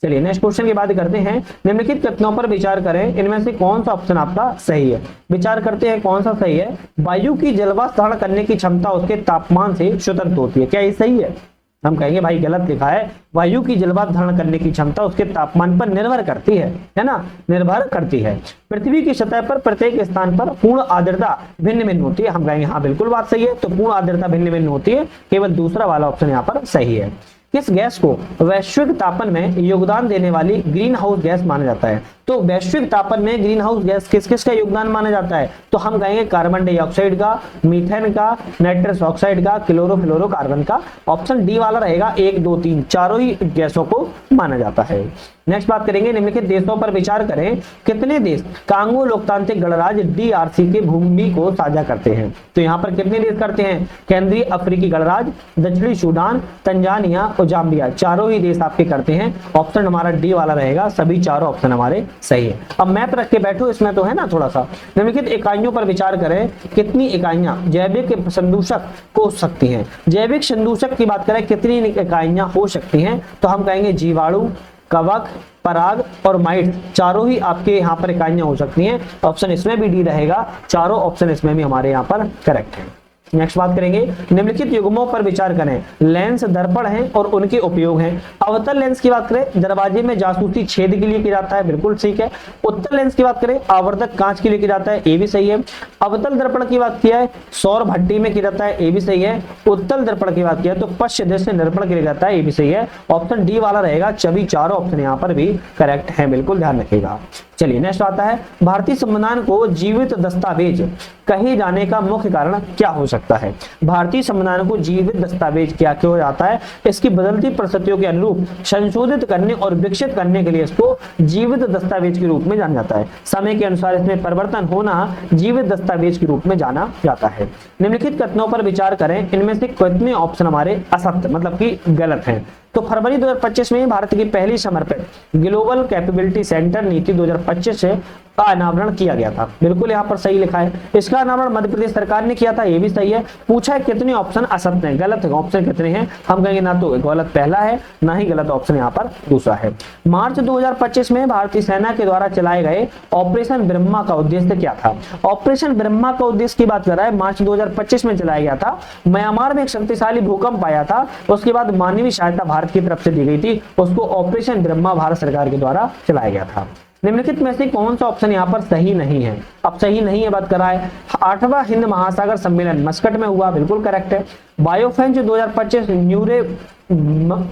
Speaker 1: चलिए नेक्स्ट क्वेश्चन की बात करते हैं। निम्नलिखित कथनों पर विचार करें, इनमें से कौन सा ऑप्शन आपका सही है? विचार करते हैं कौन सा सही है। वायु की जलवाष्प धारण करने की क्षमता उसके तापमान से स्वतंत्र होती है। क्या ये सही है? हम कहेंगे भाई गलत लिखा है। वायु की जलवाष्प धारण करने की क्षमता उसके तापमान पर निर्भर करती है ना, निर्भर करती है। पृथ्वी की सतह पर प्रत्येक स्थान पर पूर्ण आर्द्रता भिन्न भिन्न होती है। हम कहेंगे हाँ बिल्कुल बात सही है। तो पूर्ण आर्द्रता भिन्न भिन्न होती है, केवल दूसरा वाला ऑप्शन यहाँ पर सही है। किस गैस को वैश्विक तापन में योगदान देने वाली ग्रीन हाउस गैस माना जाता है? तो वैश्विक तापन में ग्रीन हाउस गैस किस किस का योगदान माना जाता है? तो हम कहेंगे कार्बन डाइऑक्साइड का, मीथेन का, नाइट्रस ऑक्साइड का, क्लोरोफ्लोरोकार्बन का। ऑप्शन डी वाला रहेगा। 1, 2, 3 चारों ही गैसों को माना जाता है। नेक्स्ट बात करेंगे, निम्नलिखित देशों पर विचार करें। कितने देश कांगो लोकतांत्रिक गणराज्य DRC के भूमि को साझा करते हैं? तो यहाँ पर कितने देश करते हैं? केंद्रीय अफ्रीकी गणराज्य, दक्षिणी सूडान, तंजानिया और जाम्बिया, चारों ही देश आपके करते हैं। ऑप्शन हमारा डी वाला रहेगा। सभी चारों ऑप्शन हमारे सही है। अब मैप रख के बैठो, इसमें तो है ना थोड़ा सा। निम्नलिखित इकाइयों पर विचार करें। कितनी इकाइयां जैविक संदूषक हो सकती हैं? जैविक संदूषक की बात करें कितनी इकाइयां हो सकती हैं? तो हम कहेंगे जीवाणु, कवक, पराग और माइट, चारों ही आपके यहाँ पर इकाइयां हो सकती हैं। ऑप्शन इसमें भी डी रहेगा। चारों ऑप्शन इसमें भी हमारे यहाँ पर करेक्ट है। नेक्स्ट बात करेंगे, निम्नलिखित युग्मों पर विचार करें। लेंस दर्पण हैं और उनके उपयोग हैं। अवतल लेंस की बात करें दरवाजे में जासूसी छेद के लिए किया जाता है, बिल्कुल ठीक है। उत्तल लेंस की बात करें आवर्धक कांच के लिए किया जाता है, ये भी सही है। अवतल दर्पण की बात किया है सौर भट्टी में किया जाता है, ये भी सही है। उत्तल दर्पण की बात किया तो पश्च दृश्य दर्पण के लिए जाता है, ये भी सही है। ऑप्शन डी वाला रहेगा। सभी चारों ऑप्शन यहाँ पर भी करेक्ट है, बिल्कुल ध्यान रखिएगा। चलिए नेक्स्ट आता है, भारतीय संविधान को जीवित दस्तावेज कहे जाने का मुख्य कारण क्या हो सकता है? भारतीय संविधान को जीवित दस्तावेज क्या क्यों जाता है? इसकी बदलती परिस्थितियों के अनुरूप संशोधित करने और विकसित करने के लिए इसको जीवित दस्तावेज के रूप में जाना जाता है। समय के अनुसार इसमें परिवर्तन होना जीवित दस्तावेज के रूप में जाना जाता है। निम्नलिखित कथनों पर विचार करें, इनमें से कितने ऑप्शन हमारे असत्य मतलब कि गलत हैं? तो फरवरी 2025 में भारत की पहली समर्पित ग्लोबल कैपेबिलिटी सेंटर नीति 2025 से का अनावरण किया गया था। बिल्कुल यहाँ पर सही लिखा है। इसका अनावरण मध्य प्रदेश सरकार ने किया था, ये भी सही है। पूछा है कितने ऑप्शन असत्य हैं, गलत है। ऑप्शन कितने हैं, हम कहेंगे ना तो गलत पहला है, ना ही गलत ऑप्शन यहाँ पर दूसरा है। मार्च 2025 में भारतीय सेना के द्वारा चलाए गए ऑपरेशन ब्रह्मा का उद्देश्य क्या था। ऑपरेशन ब्रह्मा का उद्देश्य की बात कर रहा है, मार्च 2025 में चलाया गया था। म्यांमार में एक शक्तिशाली भूकंप आया था, उसके बाद मानवीय सहायता भारत की तरफ से दी गई थी, उसको ऑपरेशन ब्रह्मा भारत सरकार के द्वारा चलाया गया था। निम्नलिखित में से कौन सा ऑप्शन यहाँ पर सही नहीं है। अब सही नहीं है बात कर रहा है, 8वां हिंद महासागर सम्मेलन मस्कट में हुआ, बिल्कुल करेक्ट है। बायोफेंच 2025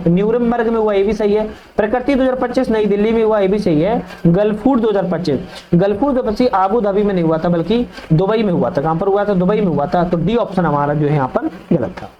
Speaker 1: न्यूरेमबर्ग में हुआ, ये भी सही है। प्रकृति 2025 नई दिल्ली में हुआ, ये भी सही है। गल्फूड 2025 आबू धाबी में नहीं हुआ था, बल्कि दुबई में हुआ था। कहां पर हुआ था, दुबई में हुआ था। तो डी ऑप्शन हमारा जो है यहाँ पर गलत था।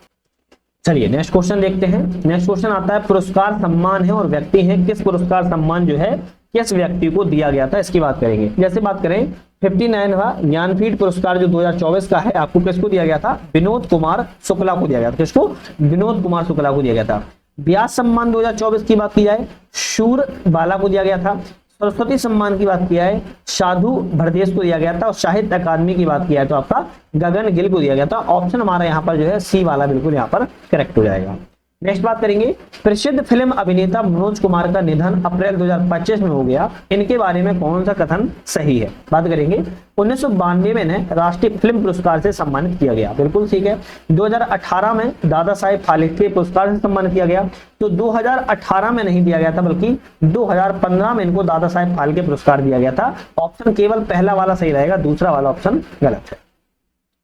Speaker 1: चलिए नेक्स्ट क्वेश्चन देखते हैं। नेक्स्ट क्वेश्चन आता है, पुरस्कार सम्मान है और व्यक्ति है, किस पुरस्कार सम्मान जो है किस व्यक्ति को दिया गया था, इसकी बात करेंगे। जैसे बात करें 59वां ज्ञानपीठ पुरस्कार जो 2024 का है, आपको किसको दिया गया था, विनोद कुमार शुक्ला को दिया गया था। किसको, विनोद कुमार शुक्ला को दिया गया था। व्यास सम्मान 2024 की बात की जाए, शूर बाला को दिया गया था। सरस्वती सम्मान की बात किया है, साधु भरदेश को दिया गया था। और साहित्य अकादमी की बात किया है तो आपका गगन गिल को दिया गया था। ऑप्शन हमारा यहाँ पर जो है सी वाला बिल्कुल यहाँ पर करेक्ट हो जाएगा। नेक्स्ट बात करेंगे, प्रसिद्ध फिल्म अभिनेता मनोज कुमार का निधन अप्रैल 2025 में हो गया, इनके बारे में कौन सा कथन सही है। बात करेंगे 1992 में इन्हें राष्ट्रीय फिल्म पुरस्कार से सम्मानित किया गया, बिल्कुल ठीक है। 2018 में दादा साहेब फाल्के पुरस्कार से सम्मानित किया गया, तो 2018 में नहीं दिया गया था, बल्कि 2015 में इनको दादा साहेब फाल्के पुरस्कार दिया गया था। ऑप्शन केवल पहला वाला सही रहेगा, दूसरा वाला ऑप्शन गलत है।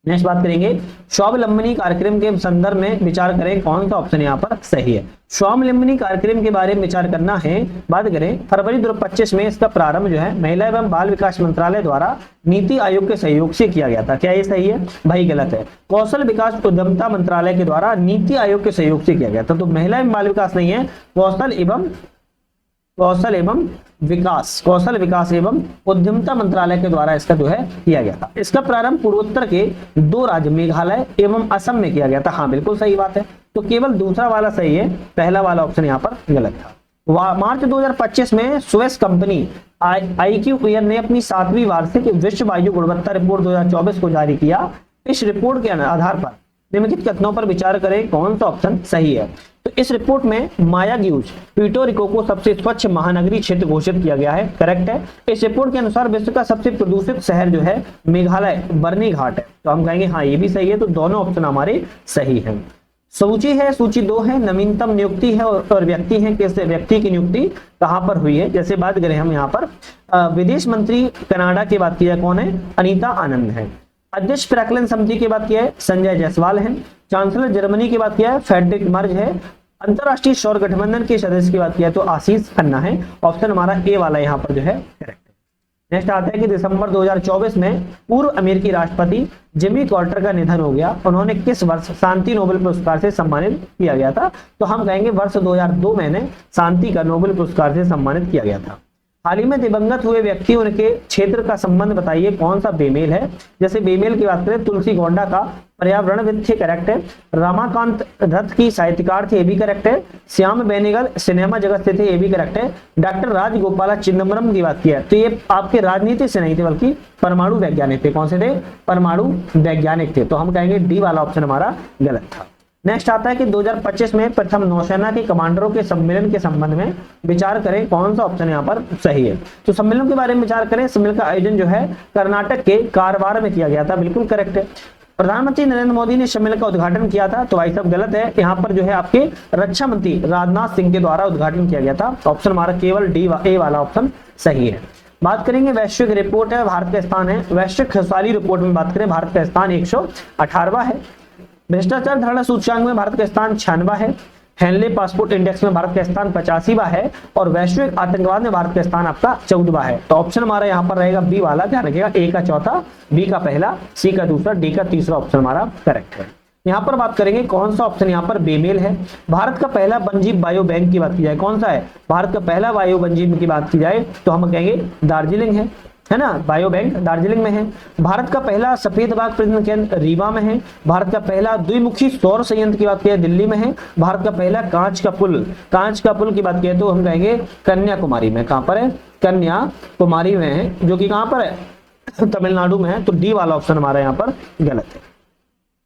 Speaker 1: नेक्स्ट बात करेंगे, स्वावलंबनी कार्यक्रम के संदर्भ में विचार करें, कौन सा ऑप्शन यहाँ पर सही है। स्वावलंबनी कार्यक्रम के बारे में विचार करना है। बात करें फरवरी 2025 में इसका प्रारंभ जो है महिला एवं बाल विकास मंत्रालय द्वारा नीति आयोग के सहयोग से किया गया था। क्या ये सही है, भाई गलत है। कौशल विकास उद्यमता मंत्रालय के द्वारा नीति आयोग के सहयोग से किया गया था। तो महिला एवं बाल विकास नहीं है, कौशल विकास एवं उद्यमता मंत्रालय के द्वारा इसका जो है किया गया था। इसका प्रारंभ पूर्वोत्तर के 2 राज्य मेघालय एवं असम में किया गया था। हाँ बिल्कुल सही बात है, तो केवल दूसरा वाला सही है, पहला वाला ऑप्शन यहाँ पर गलत था। मार्च 2025 में स्विस कंपनी IQAir ने अपनी 7वीं वार्षिक विश्व वायु गुणवत्ता रिपोर्ट 2024 को जारी किया। इस रिपोर्ट के आधार पर निम्नलिखित कथनों पर विचार करें, कौन सा ऑप्शन सही है। तो इस रिपोर्ट में मायाग्यूज प्यूर्टो रिको को सबसे स्वच्छ महानगरीय क्षेत्र घोषित किया गया है, करेक्ट है। इस रिपोर्ट के अनुसार विश्व का सबसे प्रदूषित शहर जो है मेघालय बर्नी घाट है। तो हम कहेंगे हाँ ये भी सही है, तो दोनों ऑप्शन हमारे सही हैं। सूची है, सूची 2 है, नवीनतम नियुक्ति है और व्यक्ति है, किस व्यक्ति की नियुक्ति कहां पर हुई है। जैसे बात करें हम यहाँ पर विदेश मंत्री कनाडा की बात की जाए, कौन है, अनीता आनंद है। अध्यक्ष प्राक्कलन समिति की बात किया है, संजय जायसवाल है। चांसलर जर्मनी की बात किया है, फ्रेडरिक मर्ज है। अंतरराष्ट्रीय सौर गठबंधन के सदस्य की बात किया तो आशीष खन्ना है। ऑप्शन हमारा ए वाला यहाँ पर जो है करेक्ट है। नेक्स्ट आता है कि दिसंबर 2024 में पूर्व अमेरिकी राष्ट्रपति जिमी कार्टर का निधन हो गया। उन्होंने किस वर्ष शांति नोबेल पुरस्कार से सम्मानित किया गया था। तो हम कहेंगे वर्ष 2002 में इन्हें शांति का नोबेल पुरस्कार से सम्मानित किया गया था। हाल ही में दिवंगत हुए व्यक्ति उनके क्षेत्र का संबंध बताइए, कौन सा बेमेल है। जैसे बेमेल की बात करें, तुलसी गोंडा का पर्यावरणविद थे, करेक्ट है। रमाकांत रथ की साहित्यकार थे, ये भी करेक्ट है। श्याम बेनेगल सिनेमा जगत से थे, ये भी करेक्ट है। डॉक्टर राजगोपाला चिदम्बरम की बात किया तो ये आपके राजनीति से नहीं थे, बल्कि परमाणु वैज्ञानिक थे। कौन से थे, परमाणु वैज्ञानिक थे। तो हम कहेंगे डी वाला ऑप्शन हमारा गलत था। नेक्स्ट आता है कि 2025 में प्रथम नौसेना के कमांडरों के सम्मेलन के संबंध में विचार करें, कौन सा ऑप्शन यहाँ पर सही है। तो सम्मेलन के बारे में विचार करें, सम्मेलन का आयोजन जो है कर्नाटक के कारवार में किया गया था, बिल्कुल करेक्ट है। प्रधानमंत्री नरेंद्र मोदी ने सम्मेलन का उद्घाटन किया था, तो भाई साहब गलत है। यहाँ पर जो है आपके रक्षा मंत्री राजनाथ सिंह के द्वारा उद्घाटन किया गया था। ऑप्शन हमारा केवल डी ए वाला ऑप्शन सही है। बात करेंगे वैश्विक रिपोर्ट है, भारत का स्थान है। वैश्विक खुशहाली रिपोर्ट में बात करें, भारत का स्थान 118वां है। भ्रष्टाचार धारणा सूचकांक में भारत का स्थान 96वां है। हेनले पासपोर्ट इंडेक्स में भारत का स्थान 85वां है। और वैश्विक आतंकवाद में भारत का स्थान आपका 14वां है। तो ऑप्शन हमारा यहाँ पर रहेगा बी वाला, ध्यान रखिएगा। ए का चौथा, बी का पहला, सी का दूसरा, डी का तीसरा ऑप्शन हमारा करेक्ट है। यहाँ पर बात करेंगे कौन सा ऑप्शन यहाँ पर बेमेल है। भारत का पहला वन्यजीव बायो बैंक की बात की जाए, कौन सा है, भारत का पहला बायो वन्यजीव की बात की जाए तो हम कहेंगे दार्जिलिंग है। है ना, बायो बैंक दार्जिलिंग में है। भारत का पहला सफेद बाघ प्रजनन केंद्र रीवा में है। भारत का पहला द्विमुखी सौर संयंत्र की बात किया दिल्ली में है। भारत का पहला कांच का पुल की बात किया तो हम कहेंगे कन्याकुमारी में। कहां पर है? कन्याकुमारी में है, जो कि कहां पर है? तमिलनाडु में है। तो डी वाला ऑप्शन हमारा यहाँ पर गलत है।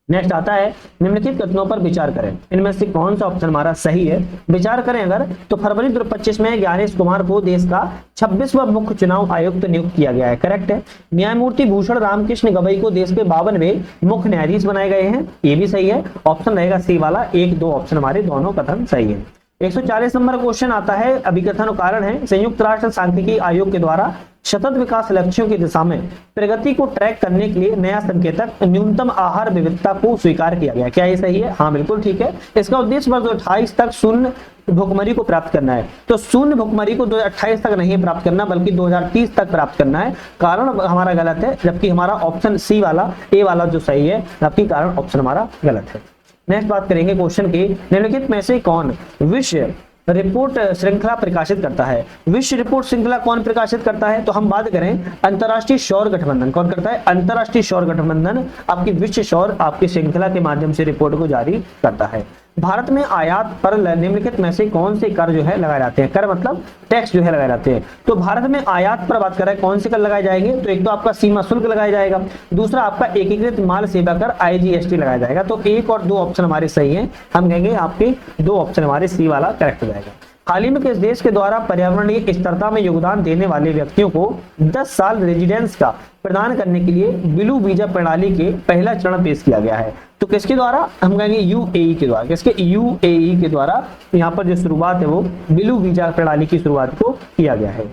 Speaker 1: नेक्स्ट आता है निम्नलिखित कथनों पर विचार करें, इनमें से कौन सा ऑप्शन हमारा सही है? विचार करें अगर, तो फरवरी 2025 में ज्ञानेश कुमार को देश का 26वां मुख्य चुनाव आयुक्त नियुक्त किया गया है। करेक्ट है। न्यायमूर्ति भूषण रामकृष्ण गवई को देश के 52वें मुख्य न्यायाधीश बनाए गए हैं। ये भी सही है। ऑप्शन रहेगा सी वाला। 1, 2 ऑप्शन हमारे दोनों कथन सही है। 140 नंबर क्वेश्चन आता है, अभिकथन कारण है। संयुक्त राष्ट्र सांख्यिकी आयोग के द्वारा सतत विकास लक्ष्यों की दिशा में प्रगति को ट्रैक करने के लिए नया संकेतक न्यूनतम आहार विविधता को स्वीकार किया गया। क्या ये सही है? हाँ बिल्कुल ठीक है। इसका उद्देश्य वर्ष 2028 तक शून्य भुखमरी को प्राप्त करना है। तो शून्य भुखमरी को 2028 तक नहीं प्राप्त करना, बल्कि 2030 तक प्राप्त करना है। कारण हमारा गलत है, जबकि हमारा ऑप्शन सी वाला, ए वाला जो सही है, जबकि कारण ऑप्शन हमारा गलत है। नेक्स्ट बात करेंगे क्वेश्चन की, निम्नलिखित में से कौन विश्व रिपोर्ट श्रृंखला प्रकाशित करता है? विश्व रिपोर्ट श्रृंखला कौन प्रकाशित करता है? तो हम बात करें अंतरराष्ट्रीय सौर गठबंधन। कौन करता है? अंतरराष्ट्रीय सौर गठबंधन आपकी विश्व सौर आपकी श्रृंखला के माध्यम से रिपोर्ट को जारी करता है। भारत में आयात पर निम्नलिखित में से कौन से कर जो है लगाए जाते हैं? कर मतलब टैक्स जो है लगाए जाते हैं। तो भारत में आयात पर बात करें कौन से कर लगाए जाएंगे? तो एक तो आपका सीमा शुल्क लगाया जाएगा, दूसरा आपका एकीकृत माल सेवा कर IGST लगाया जाएगा। तो 1 और 2 ऑप्शन हमारे सही हैं। हम कहेंगे आपके 2 ऑप्शन हमारे सी वाला करेक्ट हो जाएगा। हाल ही में किस देश के द्वारा पर्यावरणीय स्थिरता में योगदान देने वाले व्यक्तियों को 10 साल रेजिडेंस का प्रदान करने के लिए ब्लू वीजा प्रणाली के पहला चरण पेश किया गया है? तो किसके द्वारा? हम कहेंगे UAE के द्वारा। किसके? UAE के द्वारा यहाँ पर जो शुरुआत है वो ब्लू वीजा प्रणाली की शुरुआत को किया गया है।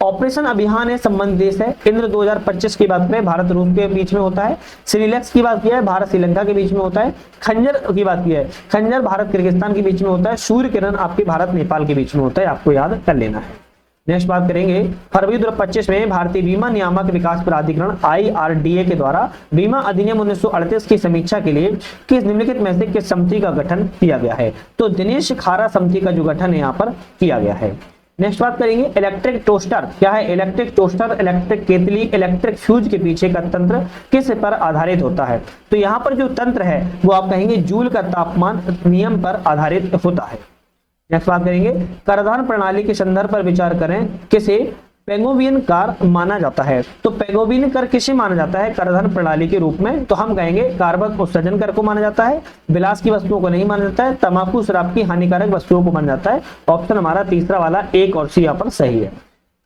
Speaker 1: ऑपरेशन अभियान है संबंध देश है। इंद्र 2025 की बात करें, भारत रूस के बीच में होता है। श्रीलैक्स की बात किया है, भारत श्रीलंका के बीच में होता है। खंजर की बात की है, खंजर भारत किर्गिस्तान के बीच में होता है। सूर्य किरण आपके भारत नेपाल के बीच में होता है। आपको याद कर लेना है। नेक्स्ट बात करेंगे, फरवरी 2025 में भारतीय बीमा नियामक विकास प्राधिकरण IRDA के द्वारा बीमा अधिनियम 1938 की समीक्षा के लिए किस निम्नलिखित में से किस समिति का गठन किया गया है? तो दिनेश खारा समिति का जो गठन है यहाँ पर किया गया है। नेक्स्ट बात करेंगे इलेक्ट्रिक टोस्टर। क्या है? इलेक्ट्रिक टोस्टर, इलेक्ट्रिक केतली, इलेक्ट्रिक फ्यूज के पीछे का तंत्र किस पर आधारित होता है? तो यहाँ पर जो तंत्र है वो आप कहेंगे जूल का तापमान नियम पर आधारित होता है। नेक्स्ट बात करेंगे कराधान प्रणाली के संदर्भ पर विचार करें, किसे पेंगोवियन कर माना जाता है? तो पेंगोवियन कर किसे माना जाता है कराधान प्रणाली के रूप में? तो हम कहेंगे कार्बन उत्सर्जन कर को माना जाता है। विलास की वस्तुओं को नहीं माना जाता है। तंबाकू शराब की हानिकारक वस्तुओं को माना जाता है। ऑप्शन हमारा तीसरा वाला 1 और सी यहाँ पर सही है।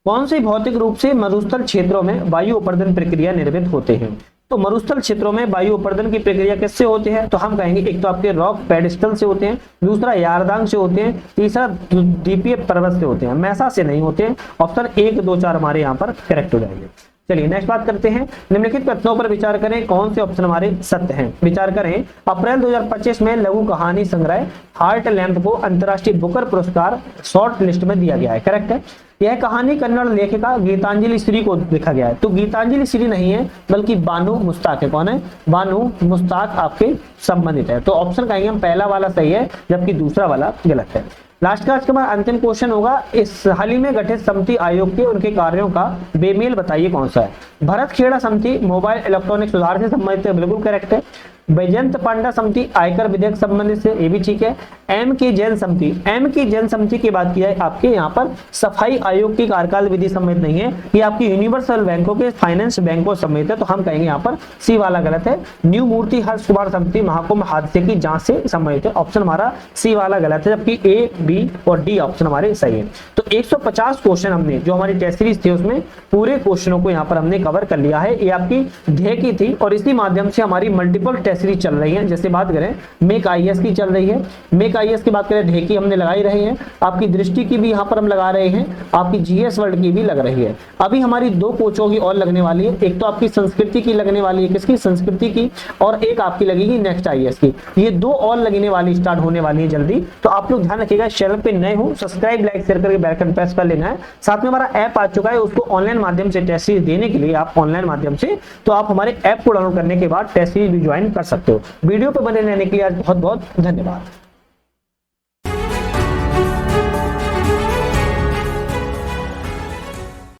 Speaker 1: कौन से भौतिक रूप से मरुस्थल क्षेत्रों में वायु अपर्दन प्रक्रिया निर्मित होते हैं? तो मरुस्थल क्षेत्रों में वायु अपर्दन की प्रक्रिया किससे होती है? तो हम कहेंगे एक तो आपके रॉक पेडिस्टल से होते हैं, दूसरा यारदांग से होते हैं, तीसरा द्वीपीय पर्वत से होते हैं, मैसा से नहीं होते हैं। ऑप्शन 1, 2, 4 हमारे यहाँ पर करेक्ट हो जाएंगे। चलिए नेक्स्ट बात करते हैं, निम्नलिखित कथनों पर विचार करें, कौन से ऑप्शन हमारे सत्य हैं? विचार करें, अप्रैल 2025 में लघु कहानी संग्रह हार्ट लैम्प को अंतरराष्ट्रीय बुकर पुरस्कार शॉर्ट लिस्ट में दिया गया है। करेक्ट है। यह कहानी कन्नड़ लेखिका गीतांजलि श्री को लिखा गया है। तो गीतांजलि श्री नहीं है बल्कि बानू मुस्ताक है। कौन है? बानू मुस्ताक आपके संबंधित है। तो ऑप्शन कहेंगे हम पहला वाला सही है, जबकि दूसरा वाला गलत है। लास्ट का आज के बाद अंतिम क्वेश्चन होगा, इस हाल ही में गठित समिति आयोग के उनके कार्यों का बेमेल बताइए कौन सा है? भरत खेड़ा समिति मोबाइल इलेक्ट्रॉनिक सुधार से संबंधित है, बिल्कुल करेक्ट है। बैजयंत पांडा समिति आयकर विधेयक संबंधित से, ये भी ठीक है। एम के जैन समिति की बात की है आपके यहाँ पर सफाई आयोग की कार्यकाल विधि संबंधित नहीं है, ये आपकी यूनिवर्सल बैंकों के फाइनेंस बैंकों संबंधित है। तो हम कहेंगे यहाँ पर सी वाला गलत है। न्यू मूर्ति हर्ष कुमार समिति महाकुंभ हादसे की जांच से संबंधित है। ऑप्शन हमारा सी वाला गलत है, जबकि ए, बी और डी ऑप्शन हमारे सही है। तो 150 क्वेश्चन हमने जो हमारी टेस्ट सीरीज थी उसमें पूरे क्वेश्चनों को यहाँ पर हमने कवर कर लिया है। ये आपकी ध्येय की थी और इसी माध्यम से हमारी मल्टीपल टेस्ट सीरीज चल रही है। जैसे बात करें मेक IAS की चल रही है, मेक IAS की बात करें ध्येय की हमने लगाई रही है, आपकी दृष्टि की भी यहाँ पर हम लगा रहे हैं, आपकी GS वर्ल्ड की भी लग रही है। अभी हमारी 2 कोचों की और लगने वाली है, एक तो आपकी संस्कृति की लगने वाली है, किसकी? संस्कृति की, और एक आपकी लगेगी नेक्स्ट IAS की। ये 2 और लगने वाली स्टार्ट होने वाली है जल्दी। तो आप लोग ध्यान रखिएगा, चैनल पे नए हो सब्सक्राइब लाइक शेयर करके बेल आइकन प्रेस कर लेना है। साथ में हमारा ऐप आ चुका है, उसको ऑनलाइन माध्यम से टेस्ट सीरीज देने के लिए आप ऑनलाइन माध्यम से, तो आप हमारे ऐप को डाउनलोड करने के बाद टेस्ट सीरीज भी ज्वाइन कर सकते हो। वीडियो पे बने रहने के लिए आज बहुत बहुत धन्यवाद।